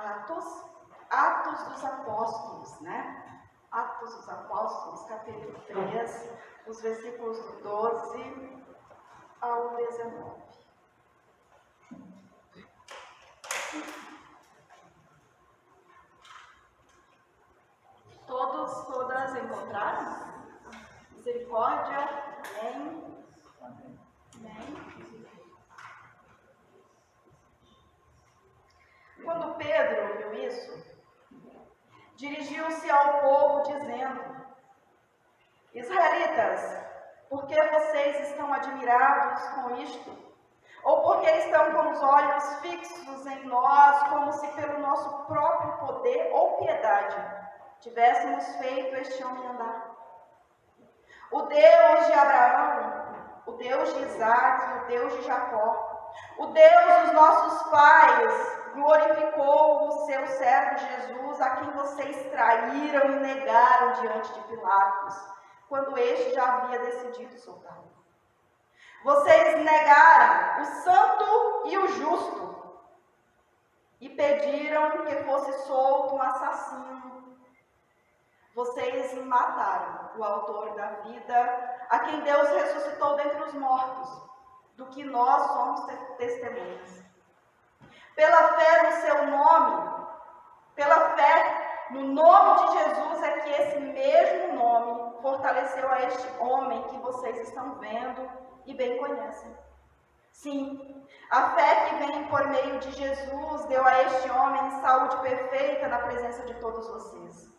Atos dos Apóstolos, né? Atos dos Apóstolos, capítulo 3, os versículos do 12 ao 19. Todas encontraram? Misericórdia, amém. Amém. Quando Pedro viu isso, dirigiu-se ao povo dizendo: Israelitas, por que vocês estão admirados com isto? Ou porque estão com os olhos fixos em nós, como se pelo nosso próprio poder ou piedade tivéssemos feito este homem andar? O Deus de Abraão, o Deus de Isaac, o Deus de Jacó, o Deus dos nossos pais, glorificou o seu servo Jesus, a quem vocês traíram e negaram diante de Pilatos, quando este já havia decidido soltá-lo. Vocês negaram o santo e o justo e pediram que fosse solto um assassino. Vocês mataram o autor da vida, a quem Deus ressuscitou dentre os mortos, do que nós somos testemunhas. Pela fé no seu nome, pela fé no nome de Jesus, é que esse mesmo nome fortaleceu a este homem que vocês estão vendo e bem conhecem. Sim, a fé que vem por meio de Jesus deu a este homem saúde perfeita na presença de todos vocês.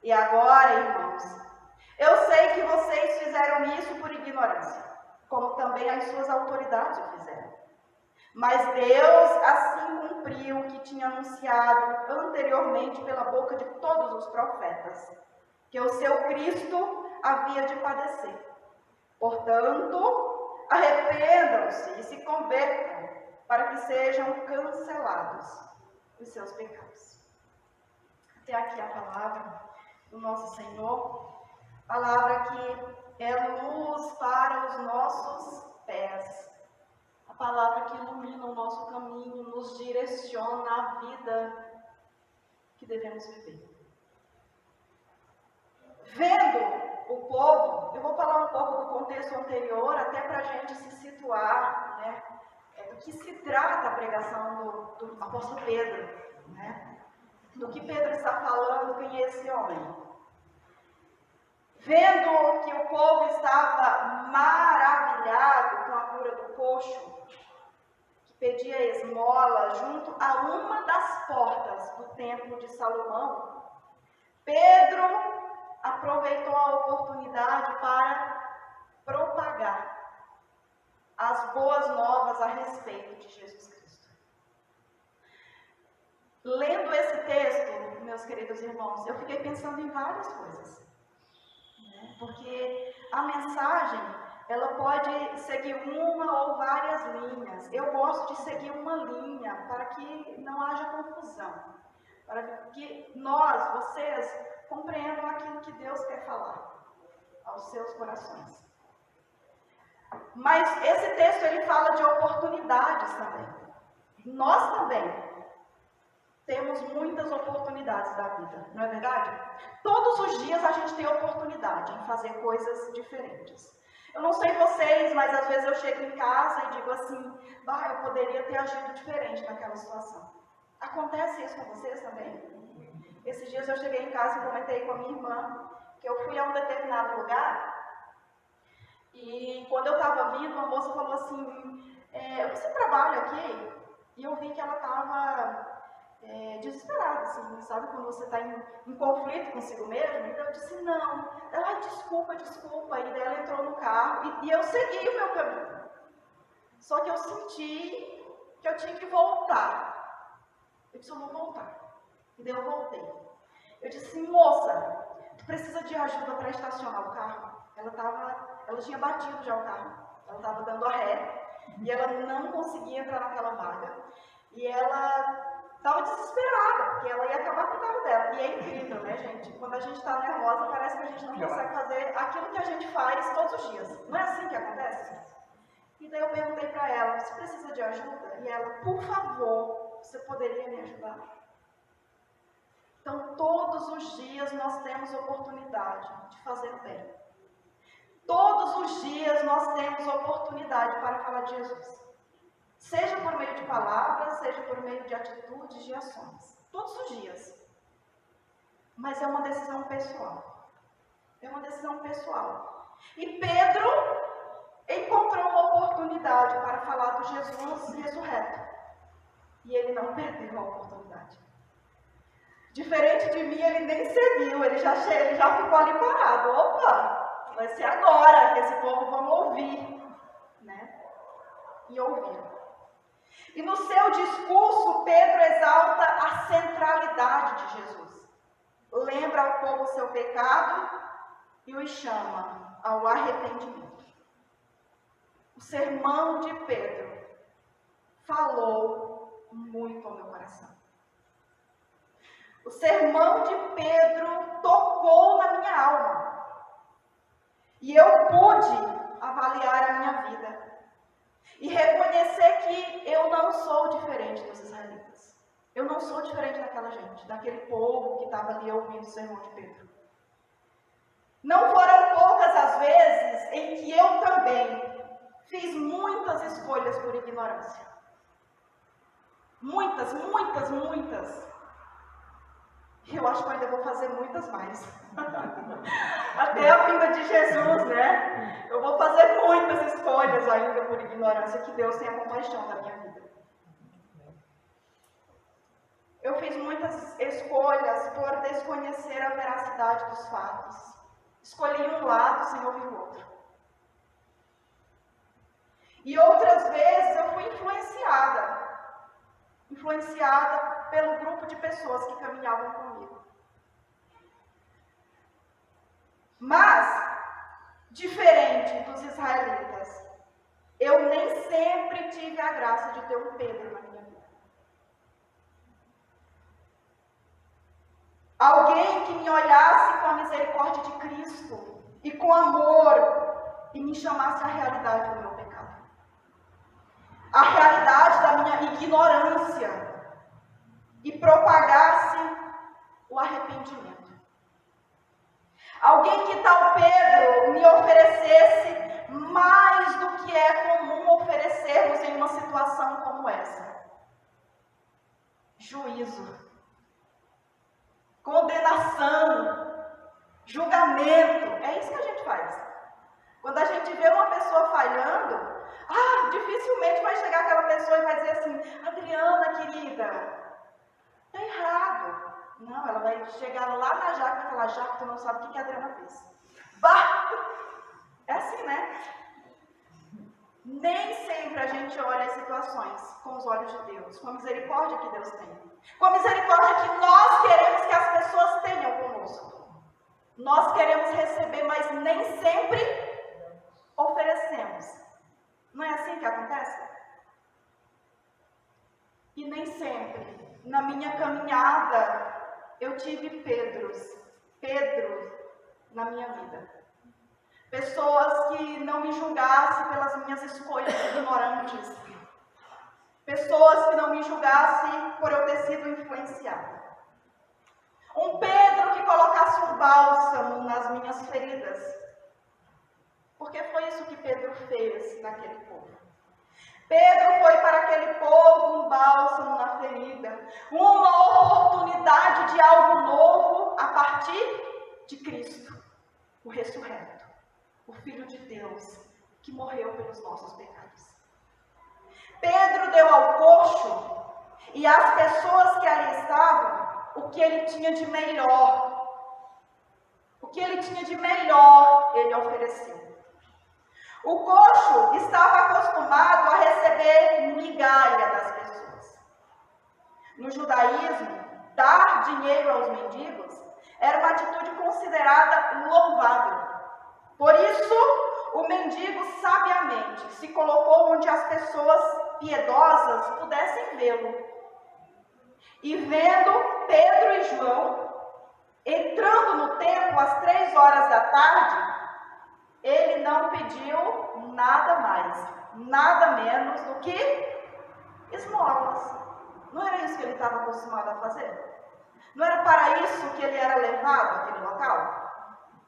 E agora, irmãos, eu sei que vocês fizeram isso por ignorância, como também as suas autoridades o fizeram. Mas Deus assim cumpriu o que tinha anunciado anteriormente pela boca de todos os profetas, que o seu Cristo havia de padecer. Portanto, arrependam-se e se convertam, para que sejam cancelados os seus pecados. Até aqui a palavra do nosso Senhor, palavra que é luz para os nossos pés, a palavra que ilumina o nosso caminho, nos direciona à vida que devemos viver. Vendo o povo, eu vou falar um pouco do contexto anterior, até para a gente se situar, né, do que se trata a pregação do apóstolo Pedro, né? Do que Pedro está falando, quem é esse homem? Vendo que o povo estava maravilhado com a cura do coxo, que pedia esmola junto a uma das portas do templo de Salomão, Pedro aproveitou a oportunidade para propagar as boas novas a respeito de Jesus Cristo. Lendo esse texto, meus queridos irmãos, eu fiquei pensando em várias coisas, né? Porque a mensagem, ela pode seguir uma ou várias linhas. Eu gosto de seguir uma linha para que não haja confusão, para que nós, vocês, compreendam aquilo que Deus quer falar aos seus corações. Mas esse texto, ele fala de oportunidades também. Nós também temos muitas oportunidades da vida, não é verdade? Todos os dias a gente tem oportunidade em fazer coisas diferentes. Eu não sei vocês, mas às vezes eu chego em casa e digo assim, eu poderia ter agido diferente naquela situação. Acontece isso com vocês também? Esses dias eu cheguei em casa e comentei com a minha irmã que eu fui a um determinado lugar e quando eu estava vindo, a moça falou assim, você trabalha aqui? E eu vi que ela estava desesperada, assim, sabe quando você está em conflito consigo mesmo? Então eu disse, não. Ela, desculpa. E daí ela entrou no carro e eu segui o meu caminho. Só que eu senti que eu tinha que voltar. Eu disse, eu vou voltar. E daí eu voltei. Eu disse, moça, tu precisa de ajuda para estacionar o carro? Ela tinha batido já o carro. Ela estava dando a ré e ela não conseguia entrar naquela vaga. E ela estava desesperada, porque ela ia acabar com o carro dela. E é incrível, né, gente? Quando a gente está nervosa, parece que a gente não consegue fazer aquilo que a gente faz todos os dias. Não é assim que acontece? E daí eu perguntei para ela, você precisa de ajuda? E ela, por favor, você poderia me ajudar? Então, todos os dias nós temos oportunidade de fazer o bem. Todos os dias nós temos oportunidade para falar de Jesus. Seja por meio de palavras, seja por meio de atitudes, de ações. Todos os dias. Mas é uma decisão pessoal. É uma decisão pessoal. E Pedro encontrou uma oportunidade para falar do Jesus ressurreto. E ele não perdeu a oportunidade. Diferente de mim, ele nem seguiu, ele já ficou ali parado. Opa, vai ser agora que esse povo vão ouvir. Né? E ouviram. E no seu discurso, Pedro exalta a centralidade de Jesus. Lembra ao povo o seu pecado e os chama ao arrependimento. O sermão de Pedro falou muito ao meu coração. O sermão de Pedro tocou na minha alma. E eu pude avaliar a minha vida. E reconhecer que eu não sou diferente dos israelitas. Eu não sou diferente daquela gente, daquele povo que estava ali ouvindo o sermão de Pedro. Não foram poucas as vezes em que eu também fiz muitas escolhas por ignorância. Muitas. Eu acho que eu ainda vou fazer muitas mais. Até a vinda de Jesus, né? Eu vou fazer muitas escolhas ainda por ignorância, que Deus tenha compaixão da minha vida. Eu fiz muitas escolhas por desconhecer a veracidade dos fatos. Escolhi um lado sem ouvir o outro. E outras vezes eu fui influenciada pelo grupo de pessoas que caminhavam comigo. Mas, diferente dos israelitas, eu nem sempre tive a graça de ter um Pedro na minha vida. Alguém que me olhasse com a misericórdia de Cristo e com amor e me chamasse à realidade do meu pecado. A realidade da minha ignorância. E propagasse o arrependimento. Alguém que tal Pedro me oferecesse mais do que é comum oferecermos em uma situação como essa. Juízo, condenação, julgamento. É isso que a gente faz. Quando a gente vê uma pessoa falhando, dificilmente vai chegar aquela pessoa e vai dizer assim: Adriana, querida, está errado. Não, ela vai chegar lá na Jaque e vai falar: Jaque, tu não sabe o que a Adriana fez. Bah! É assim, né? Nem sempre a gente olha as situações com os olhos de Deus, com a misericórdia que Deus tem. Com a misericórdia que nós queremos que as pessoas tenham conosco. Nós queremos receber, mas nem sempre oferecemos. Não é assim que acontece? E nem sempre, na minha caminhada, eu tive Pedro na minha vida. Pessoas que não me julgassem pelas minhas escolhas ignorantes. Pessoas que não me julgassem por eu ter sido influenciada. Um Pedro que colocasse um bálsamo nas minhas feridas. Porque foi isso que Pedro fez naquele povo. Pedro foi para aquele povo um bálsamo na ferida, uma oportunidade de algo novo a partir de Cristo, o ressurreto, o Filho de Deus, que morreu pelos nossos pecados. Pedro deu ao coxo e às pessoas que ali estavam o que ele tinha de melhor. O que ele tinha de melhor, ele ofereceu. O coxo estava acostumado a receber migalha das pessoas. No judaísmo, dar dinheiro aos mendigos era uma atitude considerada louvável. Por isso, o mendigo sabiamente se colocou onde as pessoas piedosas pudessem vê-lo. E vendo Pedro e João entrando no templo às 3h da tarde, ele não pediu nada mais, nada menos do que esmolas. Não era isso que ele estava acostumado a fazer? Não era para isso que ele era levado àquele local?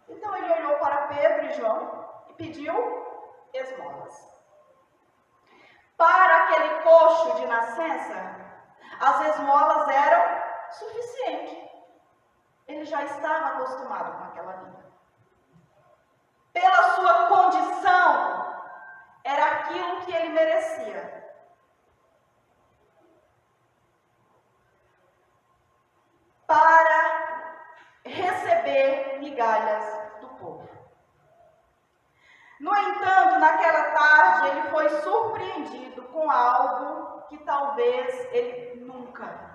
Então ele olhou para Pedro e João e pediu esmolas. Para aquele coxo de nascença, as esmolas eram suficientes. Ele já estava acostumado com aquela vida. Pela sua condição, era aquilo que ele merecia. Para receber migalhas do povo. No entanto, naquela tarde, ele foi surpreendido com algo que talvez ele nunca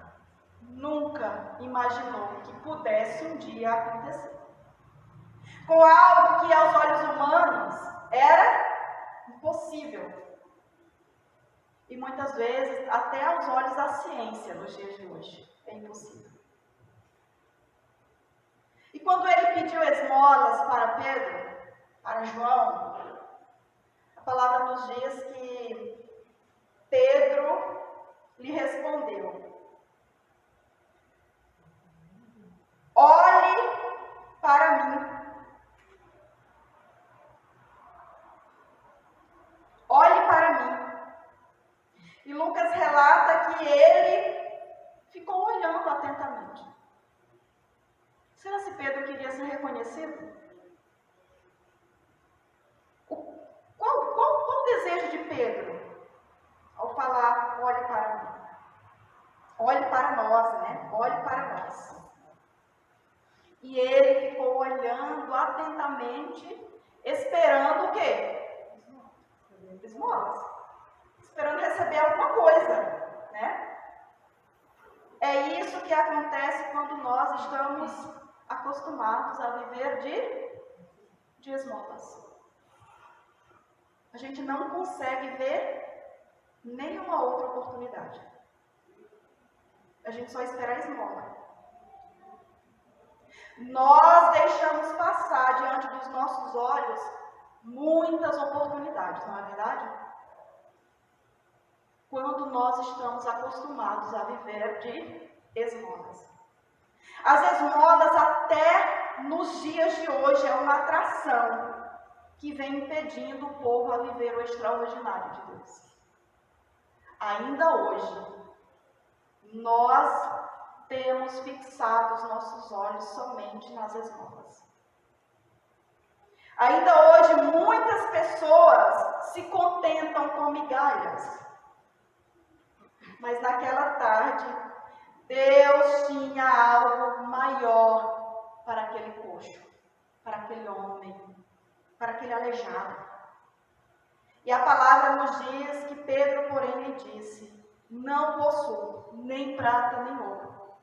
imaginou que pudesse um dia acontecer. Com algo que aos olhos humanos era impossível. E muitas vezes, até aos olhos da ciência nos dias de hoje, é impossível. E quando ele pediu esmolas para Pedro, para João, a palavra nos diz que Pedro lhe respondeu: olhe para mim. Olhe para mim. E Lucas relata que ele ficou olhando atentamente. Será que Pedro queria ser reconhecido? Qual o desejo de Pedro ao falar, olhe para mim? Olhe para nós, né? Olhe para nós. E ele ficou olhando atentamente, esperando o quê? Esmolas. Esperando receber alguma coisa, né? É isso que acontece quando nós estamos acostumados a viver de esmolas. A gente não consegue ver nenhuma outra oportunidade. A gente só espera a esmola. Nós deixamos passar diante dos nossos olhos muitas oportunidades, não é verdade? Quando nós estamos acostumados a viver de esmolas. As esmolas, até nos dias de hoje, é uma atração que vem impedindo o povo a viver o extraordinário de Deus. Ainda hoje, nós temos fixado os nossos olhos somente nas esmolas. Ainda hoje, muitas pessoas se contentam com migalhas. Mas naquela tarde, Deus tinha algo maior para aquele coxo, para aquele homem, para aquele aleijado. E a palavra nos diz que Pedro, porém, lhe disse: não possuo nem prata nem ouro.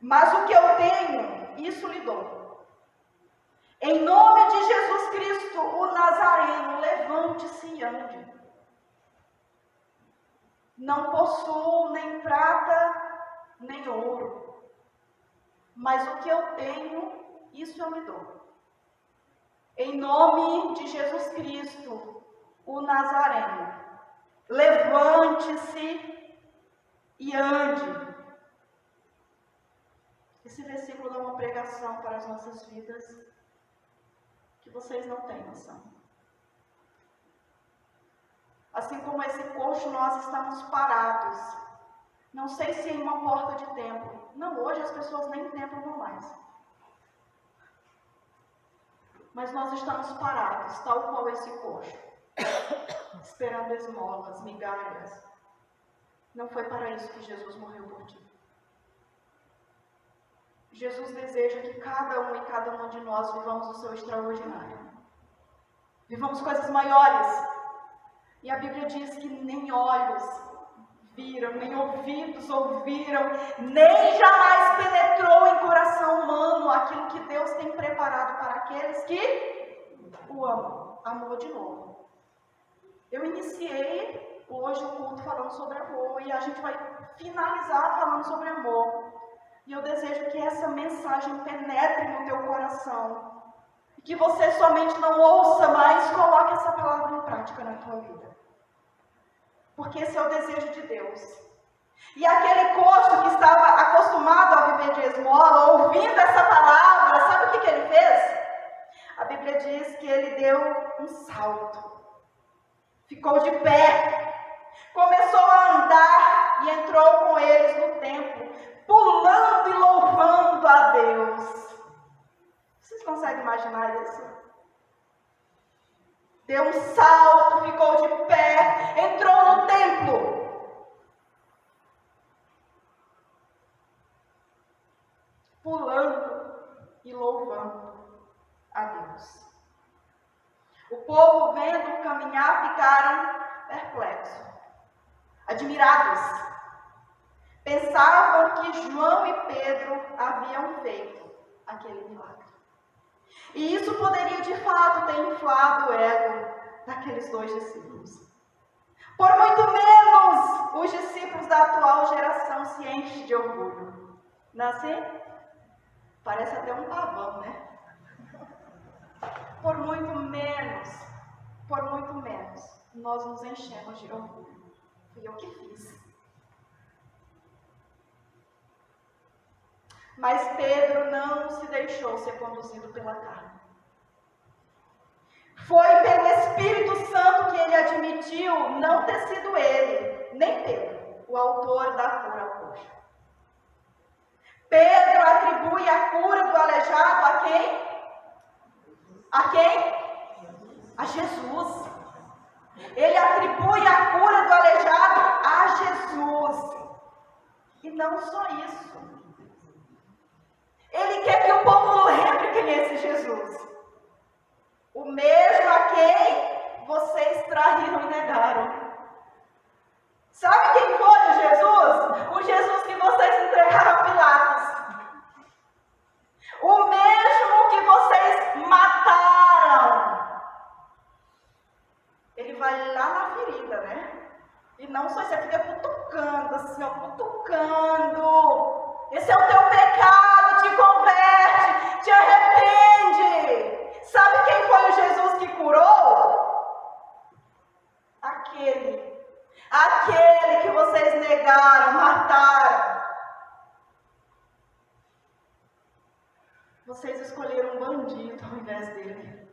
Mas o que eu tenho, isso lhe dou. Em nome de Jesus Cristo, o Nazareno, levante-se e ande. Não possuo nem prata, nem ouro. Mas o que eu tenho, isso eu lhe dou. Em nome de Jesus Cristo, o Nazareno, levante-se e ande. Esse versículo dá uma pregação para as nossas vidas que vocês não têm noção. Assim como esse coxo, nós estamos parados. Não sei se em uma porta de templo. Não, hoje as pessoas nem em templo vão mais. Mas nós estamos parados, tal qual esse coxo, esperando esmolas, migalhas. Não foi para isso que Jesus morreu por ti. Jesus deseja que cada um e cada uma de nós vivamos o seu extraordinário. Vivamos coisas maiores. E a Bíblia diz que nem olhos viram, nem ouvidos ouviram, nem jamais penetrou em coração humano aquilo que Deus tem preparado para aqueles que o amam. Amor de novo. Eu iniciei hoje o culto falando sobre amor e a gente vai finalizar falando sobre amor. E eu desejo que essa mensagem penetre no teu coração. E que você somente não ouça, mas coloque essa palavra em prática na tua vida. Porque esse é o desejo de Deus. E aquele coxo que estava acostumado a viver de esmola, ouvindo essa palavra, sabe o que ele fez? A Bíblia diz que ele deu um salto, ficou de pé, começou a andar e entrou com eles no templo, pulando e louvando a Deus. Vocês conseguem imaginar isso? Deu um salto, ficou de pé, entrou no templo. Pulando e louvando a Deus. O povo, vendo caminhar, ficaram perplexos, admirados. Pensavam que João e Pedro haviam feito aquele milagre. E isso poderia, de fato, ter inflado o ego daqueles 2 discípulos. Por muito menos, os discípulos da atual geração se enchem de orgulho. Não é assim? Parece até um pavão, né? Por muito menos, nós nos enchemos de orgulho. Fui eu que fiz. Mas Pedro não se deixou ser conduzido pela carne. Foi pelo Espírito Santo que ele admitiu não ter sido ele, nem Pedro, o autor da cura ao coxo. Pedro atribui a cura do aleijado a quem? A quem? A Jesus. Ele atribui a cura do aleijado a Jesus. E não só isso. Ele quer que o povo lembre quem é esse Jesus. O mesmo a quem vocês traíram e negaram. Sabe quem foi o Jesus? O Jesus que vocês entregaram a Pilatos. O mesmo que vocês mataram. Ele vai lá na ferida, né? E não só você fica cutucando, assim, ó, cutucando. Esse é o teu pecado, te converte, te arrepende. Sabe quem foi o Jesus que curou? Aquele que vocês negaram, mataram. Vocês escolheram um bandido ao invés dele.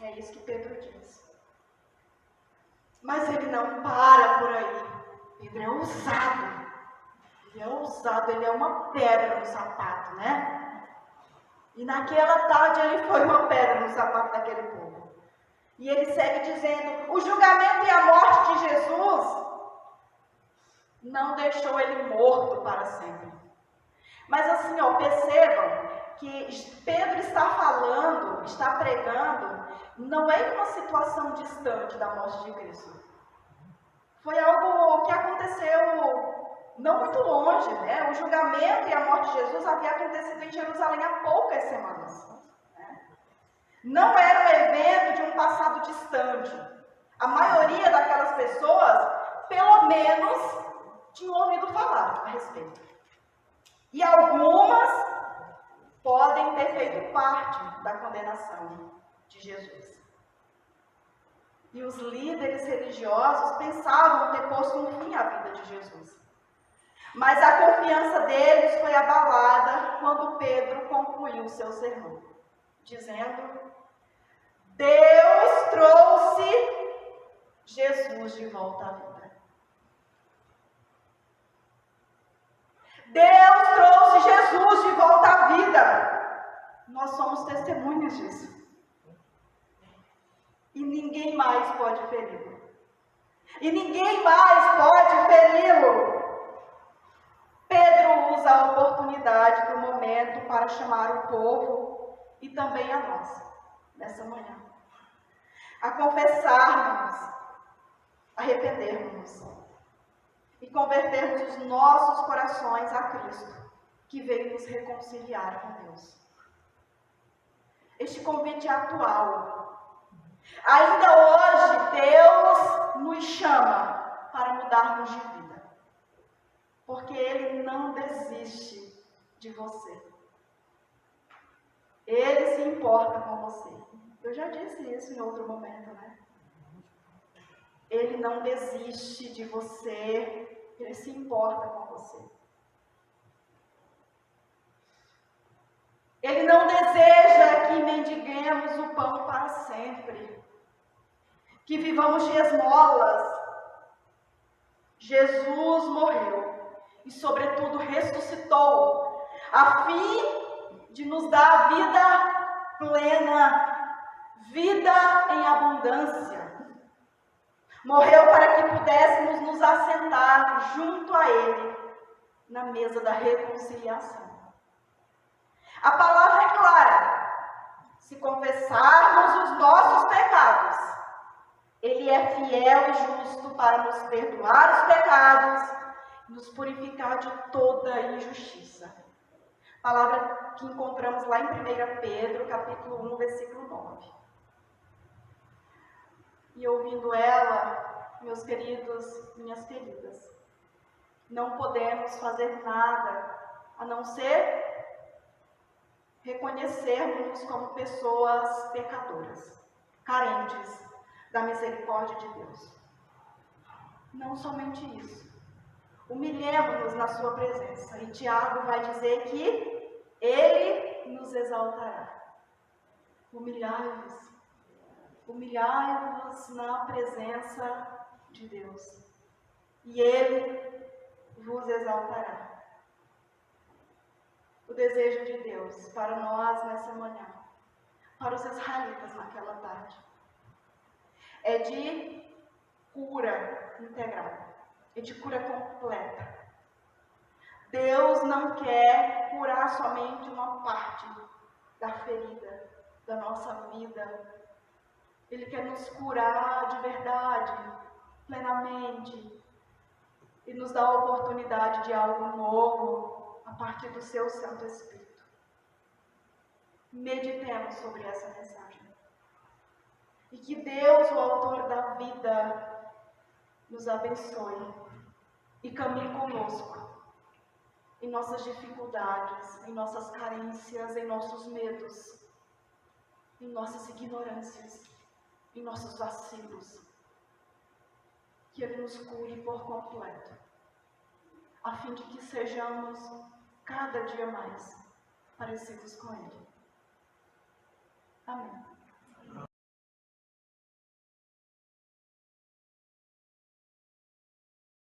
É isso que Pedro diz. Mas ele não para por aí. Pedro é ousado. Ele é uma pedra no sapato, né? E naquela tarde ele foi uma pedra no sapato daquele povo. E ele segue dizendo, o julgamento e a morte de Jesus não deixou ele morto para sempre. Mas assim, ó, percebam que Pedro está falando, está pregando, não é em uma situação distante da morte de Cristo. Foi algo que aconteceu não muito longe, né? O julgamento e a morte de Jesus havia acontecido em Jerusalém há poucas semanas. Né? Não era um evento de um passado distante. A maioria daquelas pessoas, pelo menos, tinham ouvido falar a respeito. E algumas podem ter feito parte da condenação de Jesus. E os líderes religiosos pensavam ter posto um fim à vida de Jesus. Mas a confiança deles foi abalada quando Pedro concluiu o seu sermão, dizendo: Deus trouxe Jesus de volta à vida. Deus trouxe Jesus de volta à vida. Nós somos testemunhas disso. E ninguém mais pode feri-lo. E ninguém mais pode feri-lo. Pedro usa a oportunidade do momento para chamar o povo e também a nós, nessa manhã, a confessarmos, arrependermos e convertermos os nossos corações a Cristo, que veio nos reconciliar com Deus. Este convite é atual. Ainda hoje, Deus nos chama para mudarmos de vida. Porque Ele não desiste de você. Ele se importa com você. Eu já disse isso em outro momento, né? Ele não desiste de você, Ele se importa com você. Ele não deseja que mendiguemos o pão para sempre, que vivamos de esmolas. Jesus morreu e, sobretudo, ressuscitou, a fim de nos dar vida plena, vida em abundância. Morreu para que pudéssemos nos assentar junto a Ele na mesa da reconciliação. A palavra é clara: se confessarmos os nossos pecados, Ele é fiel e justo para nos perdoar os pecados e nos purificar de toda injustiça. Palavra que encontramos lá em 1 Pedro, capítulo 1, versículo 9. E ouvindo ela, meus queridos, minhas queridas, não podemos fazer nada a não ser reconhecermos-nos como pessoas pecadoras, carentes da misericórdia de Deus. Não somente isso. Humilhemos-nos na sua presença. E Tiago vai dizer que Ele nos exaltará. Humilhai-vos. Humilhai-vos na presença de Deus. E Ele vos exaltará. O desejo de Deus para nós nessa manhã, para os israelitas naquela tarde, é de cura integral, é de cura completa. Deus não quer curar somente uma parte da ferida da nossa vida. Ele quer nos curar de verdade, plenamente, e nos dar a oportunidade de algo novo a partir do seu Santo Espírito. Meditemos sobre essa mensagem. E que Deus, o autor da vida, nos abençoe e caminhe conosco em nossas dificuldades, em nossas carências, em nossos medos, em nossas ignorâncias, em nossos vacilos. Que Ele nos cure por completo, a fim de que sejamos cada dia mais parecidos com Ele. Amém.